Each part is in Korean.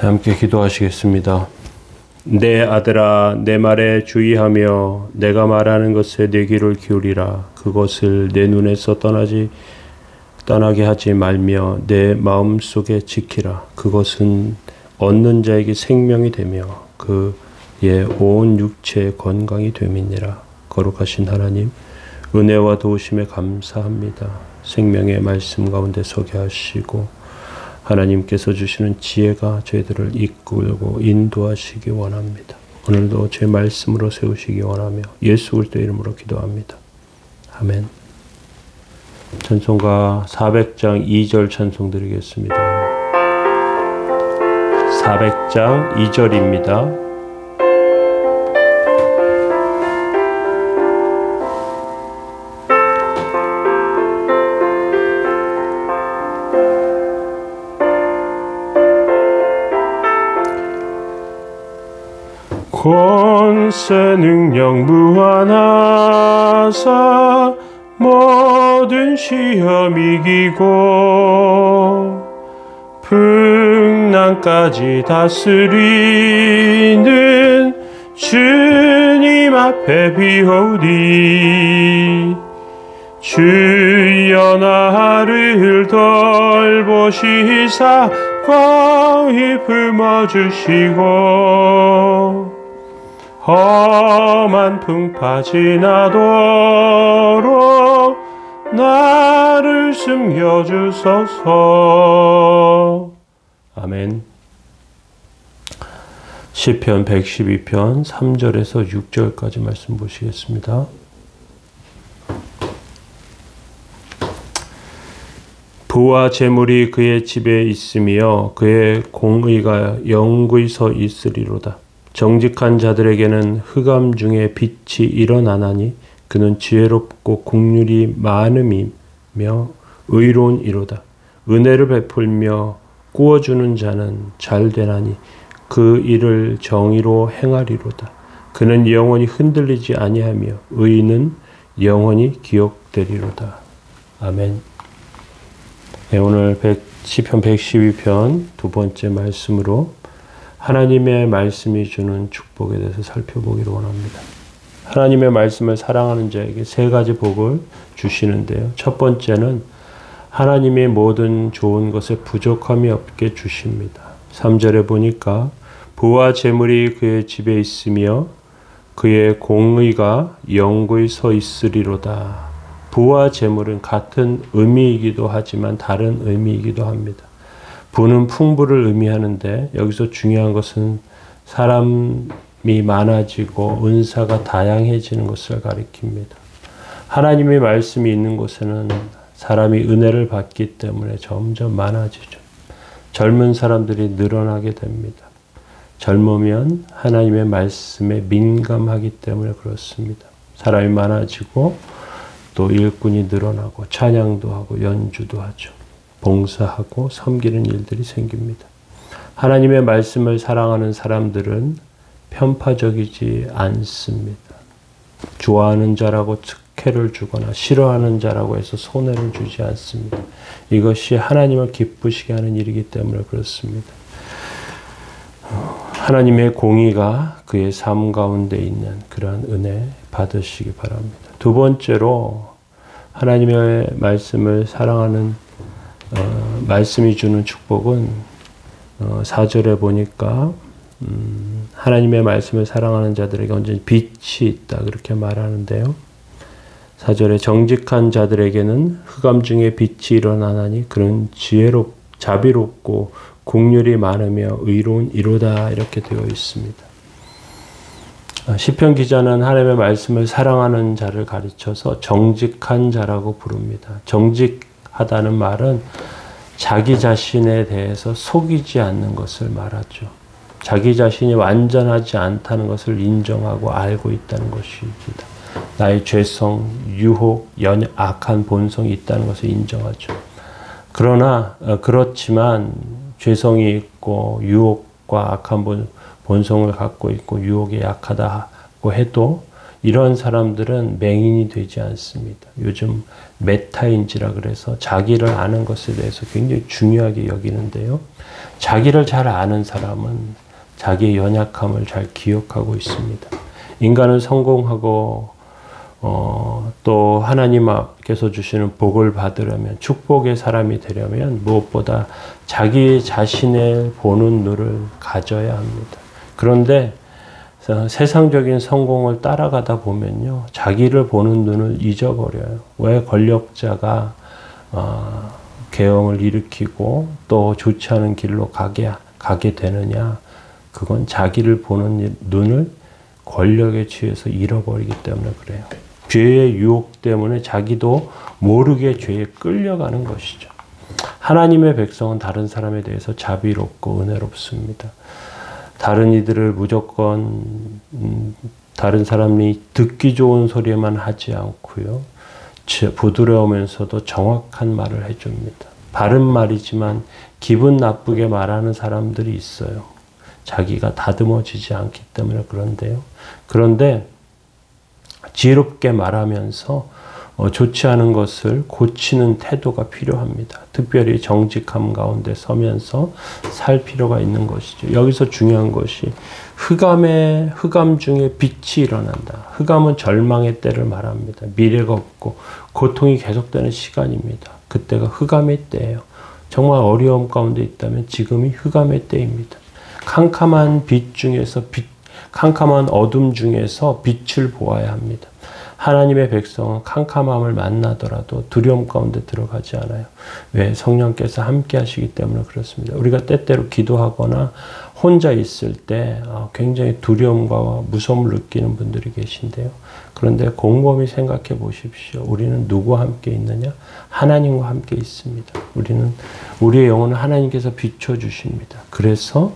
함께 기도하시겠습니다. 내 아들아, 내 말에 주의하며 내가 말하는 것에 내 귀를 기울이라. 그것을 내 눈에서 떠나게 하지 말며 내 마음속에 지키라. 그것은 얻는 자에게 생명이 되며 그의 온 육체의 건강이 됨이니라. 거룩하신 하나님, 은혜와 도우심에 감사합니다. 생명의 말씀 가운데 서게 하시고 하나님께서 주시는 지혜가 저희들을 이끌고 인도하시기 원합니다. 오늘도 제 말씀으로 세우시기 원하며 예수 그리스도 이름으로 기도합니다. 아멘. 찬송가 400장 2절 찬송 드리겠습니다. 400장 2절입니다. 권세 능력 무한하사 모든 시험 이기고 풍랑까지 다스리는 주님 앞에 비오리. 주여 나를 돌보시사 거의 품어주시고 험한 풍파 지나도록 나를 숨겨주소서. 아멘. 시편 112편 3절에서 6절까지 말씀 보시겠습니다. 부와 재물이 그의 집에 있으며 그의 공의가 영구히 서 있으리로다. 정직한 자들에게는 흑암 중에 빛이 일어나나니 그는 지혜롭고 긍휼이 많음이며 의로운 이로다. 은혜를 베풀며 구워주는 자는 잘 되나니 그 일을 정의로 행하리로다. 그는 영원히 흔들리지 아니하며 의인은 영원히 기억되리로다. 아멘. 네, 오늘 시편 112편 두 번째 말씀으로 하나님의 말씀이 주는 축복에 대해서 살펴보기를 원합니다. 하나님의 말씀을 사랑하는 자에게 세 가지 복을 주시는데요. 첫 번째는 하나님이 모든 좋은 것에 부족함이 없게 주십니다. 3절에 보니까 부와 재물이 그의 집에 있으며 그의 공의가 영구히 서 있으리로다. 부와 재물은 같은 의미이기도 하지만 다른 의미이기도 합니다. 부는 풍부를 의미하는데 여기서 중요한 것은 사람이 많아지고 은사가 다양해지는 것을 가리킵니다. 하나님의 말씀이 있는 곳에는 사람이 은혜를 받기 때문에 점점 많아지죠. 젊은 사람들이 늘어나게 됩니다. 젊으면 하나님의 말씀에 민감하기 때문에 그렇습니다. 사람이 많아지고 또 일꾼이 늘어나고 찬양도 하고 연주도 하죠. 봉사하고 섬기는 일들이 생깁니다. 하나님의 말씀을 사랑하는 사람들은 편파적이지 않습니다. 좋아하는 자라고 특혜를 주거나 싫어하는 자라고 해서 손해를 주지 않습니다. 이것이 하나님을 기쁘시게 하는 일이기 때문에 그렇습니다. 하나님의 공의가 그의 삶 가운데 있는 그러한 은혜 받으시기 바랍니다. 두 번째로 하나님의 말씀을 사랑하는 말씀이 주는 축복은 4절에 보니까 하나님의 말씀을 사랑하는 자들에게 언제나 빛이 있다 그렇게 말하는데요. 4절에 정직한 자들에게는 흑암 중에 빛이 일어나나니 그런 자비롭고 긍휼이 많으며 의로운 이로다 이렇게 되어 있습니다. 시편 기자는 하나님의 말씀을 사랑하는 자를 가르쳐서 정직한 자라고 부릅니다. 정직하다는 말은 자기 자신에 대해서 속이지 않는 것을 말하죠. 자기 자신이 완전하지 않다는 것을 인정하고 알고 있다는 것입니다. 나의 죄성, 유혹, 악한 본성이 있다는 것을 인정하죠. 그러나 그렇지만 죄성이 있고 유혹과 악한 본성을 갖고 있고 유혹에 약하다고 해도 이런 사람들은 맹인이 되지 않습니다. 요즘 메타인지라 그래서 자기를 아는 것에 대해서 굉장히 중요하게 여기는데요. 자기를 잘 아는 사람은 자기의 연약함을 잘 기억하고 있습니다. 인간은 성공하고 또 하나님께서 주시는 복을 받으려면, 축복의 사람이 되려면 무엇보다 자기 자신을 보는 눈을 가져야 합니다. 그런데 세상적인 성공을 따라가다 보면요, 자기를 보는 눈을 잊어버려요. 왜 권력자가 계엄을 일으키고 또 좋지 않은 길로 가게 되느냐? 그건 자기를 보는 눈을 권력에 취해서 잃어버리기 때문에 그래요. 죄의 유혹 때문에 자기도 모르게 죄에 끌려가는 것이죠. 하나님의 백성은 다른 사람에 대해서 자비롭고 은혜롭습니다. 다른 이들을 무조건 다른 사람이 듣기 좋은 소리만 하지 않고요, 부드러우면서도 정확한 말을 해줍니다. 바른 말이지만 기분 나쁘게 말하는 사람들이 있어요. 자기가 다듬어지지 않기 때문에 그런데요. 그런데 지혜롭게 말하면서 좋지 않은 것을 고치는 태도가 필요합니다. 특별히 정직함 가운데 서면서 살 필요가 있는 것이죠. 여기서 중요한 것이 흑암 중에 빛이 일어난다. 흑암은 절망의 때를 말합니다. 미래가 없고 고통이 계속되는 시간입니다. 그때가 흑암의 때예요. 정말 어려움 가운데 있다면 지금이 흑암의 때입니다. 캄캄한 캄캄한 어둠 중에서 빛을 보아야 합니다. 하나님의 백성은 캄캄함을 만나더라도 두려움 가운데 들어가지 않아요. 왜? 성령께서 함께 하시기 때문에 그렇습니다. 우리가 때때로 기도하거나 혼자 있을 때 굉장히 두려움과 무서움을 느끼는 분들이 계신데요. 그런데 곰곰이 생각해 보십시오. 우리는 누구와 함께 있느냐? 하나님과 함께 있습니다. 우리의 영혼은 하나님께서 비춰주십니다. 그래서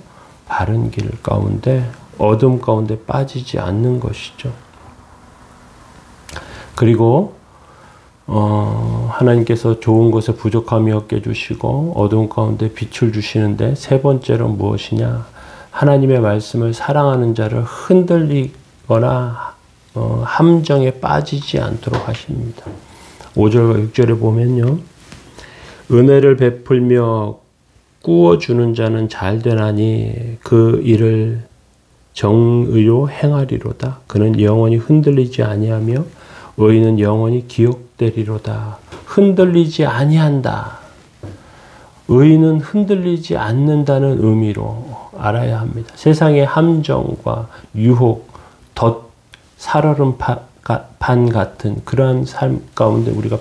바른 길 가운데, 어둠 가운데 빠지지 않는 것이죠. 그리고 하나님께서 좋은 것에 부족함이 없게 해주시고 어두운 가운데 빛을 주시는데, 세 번째로 무엇이냐? 하나님의 말씀을 사랑하는 자를 흔들리거나 함정에 빠지지 않도록 하십니다. 5절과 6절에 보면요, 은혜를 베풀며 꾸어주는 자는 잘되나니 그 일을 정의로 행하리로다. 그는 영원히 흔들리지 아니하며 의인은 영원히 기억되리로다. 흔들리지 아니한다. 의인은 흔들리지 않는다는 의미로 알아야 합니다. 세상의 함정과 유혹, 살얼음 반 같은 그러한 삶 가운데 우리가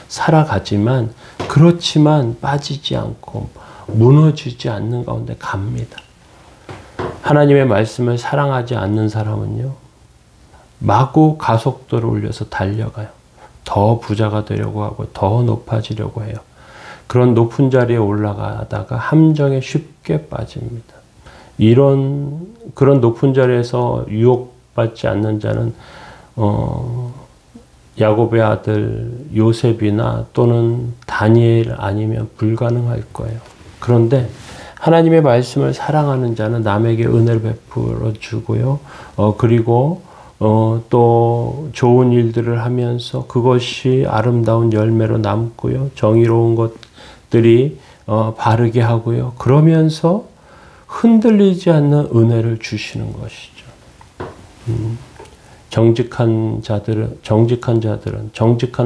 살아가지만, 그렇지만 빠지지 않고 무너지지 않는 가운데 갑니다. 하나님의 말씀을 사랑하지 않는 사람은요, 마구 가속도를 올려서 달려가요. 더 부자가 되려고 하고 더 높아지려고 해요. 그런 높은 자리에 올라가다가 함정에 쉽게 빠집니다. 그런 높은 자리에서 유혹받지 않는 자는 야곱의 아들 요셉이나 또는 다니엘 아니면 불가능할 거예요. 그런데 하나님의 말씀을 사랑하는 자는 남에게 은혜를 베풀어 주고요. 그리고 또 좋은 일들을 하면서 그것이 아름다운 열매로 남고요. 정의로운 것들이 바르게 하고요. 그러면서 흔들리지 않는 은혜를 주시는 것이죠. 정직한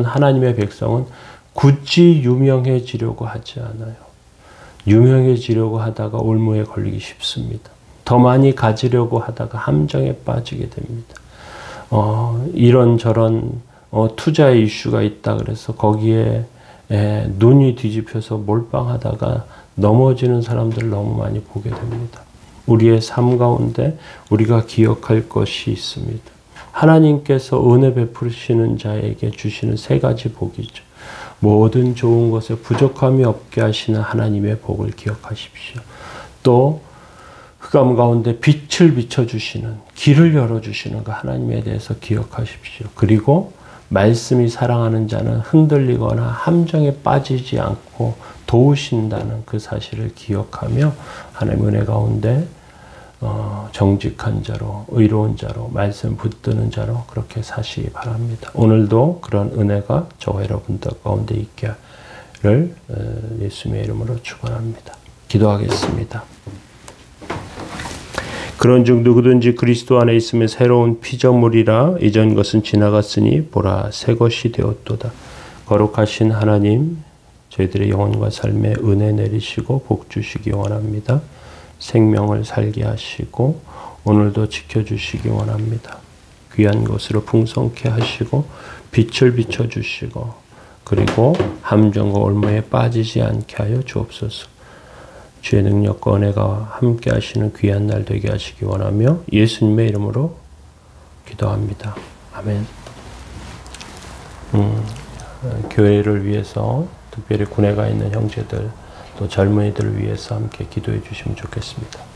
하나님의 백성은 굳이 유명해지려고 하지 않아요. 유명해지려고 하다가 올무에 걸리기 쉽습니다. 더 많이 가지려고 하다가 함정에 빠지게 됩니다. 이런저런 투자의 이슈가 있다 그래서 거기에 눈이 뒤집혀서 몰빵하다가 넘어지는 사람들 너무 많이 보게 됩니다. 우리의 삶 가운데 우리가 기억할 것이 있습니다. 하나님께서 은혜 베푸시는 자에게 주시는 세 가지 복이죠. 모든 좋은 것에 부족함이 없게 하시는 하나님의 복을 기억하십시오. 또 흑암 가운데 빛을 비춰주시는, 길을 열어주시는 그 하나님에 대해서 기억하십시오. 그리고 말씀이 사랑하는 자는 흔들리거나 함정에 빠지지 않고 도우신다는 그 사실을 기억하며 하나님의 은혜 가운데 정직한 자로, 의로운 자로, 말씀 붙드는 자로 그렇게 사시기 바랍니다. 오늘도 그런 은혜가 저와 여러분들 가운데 있게 하기를 예수님의 이름으로 축원합니다. 기도하겠습니다. 그런즉 누구든지 그리스도 안에 있으면 새로운 피조물이라 이전 것은 지나갔으니 보라 새 것이 되었도다. 거룩하신 하나님, 저희들의 영혼과 삶에 은혜 내리시고 복 주시기 원합니다. 생명을 살게 하시고 오늘도 지켜주시기 원합니다. 귀한 것으로 풍성케 하시고 빛을 비춰주시고 그리고 함정과 올무에 빠지지 않게 하여 주옵소서. 주의 능력과 은혜가 함께 하시는 귀한 날 되게 하시기 원하며 예수님의 이름으로 기도합니다. 아멘. 교회를 위해서 특별히 군에 가 있는 형제들 또 젊은이들을 위해서 함께 기도해 주시면 좋겠습니다.